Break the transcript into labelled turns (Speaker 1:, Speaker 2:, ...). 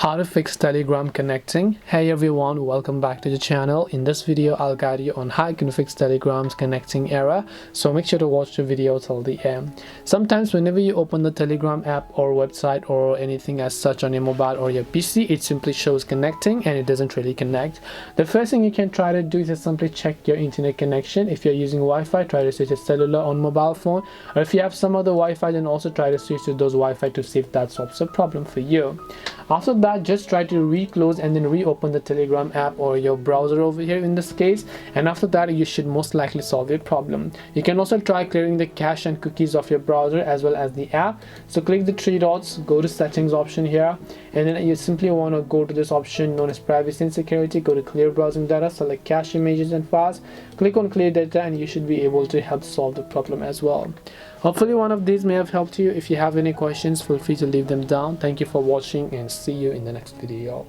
Speaker 1: How to fix Telegram connecting. Hey everyone, welcome back to the channel. In this video I'll guide you on how you can fix Telegram's connecting error, so make sure to watch the video till the end. Sometimes whenever you open the Telegram app or website or anything as such on your mobile or your PC, it simply shows connecting and it doesn't really connect. The first thing you can try to do is simply check your internet connection. If you're using Wi-Fi, try to switch to cellular on mobile phone, or if you have some other Wi-Fi, then also try to switch to those Wi-Fi to see if that solves the problem for you. After that, just try to reclose and then reopen the Telegram app or your browser over here in this case, and after that you should most likely solve your problem. You can also try clearing the cache and cookies of your browser as well as the app. So click the three dots, go to settings option here, and then you simply want to go to this option known as privacy and security. Go to clear browsing data, select cache, images and files, click on clear data, and you should be able to help solve the problem as well. Hopefully one of these may have helped you. If you have any questions, feel free to leave them down. Thank you for watching and see you in the next video.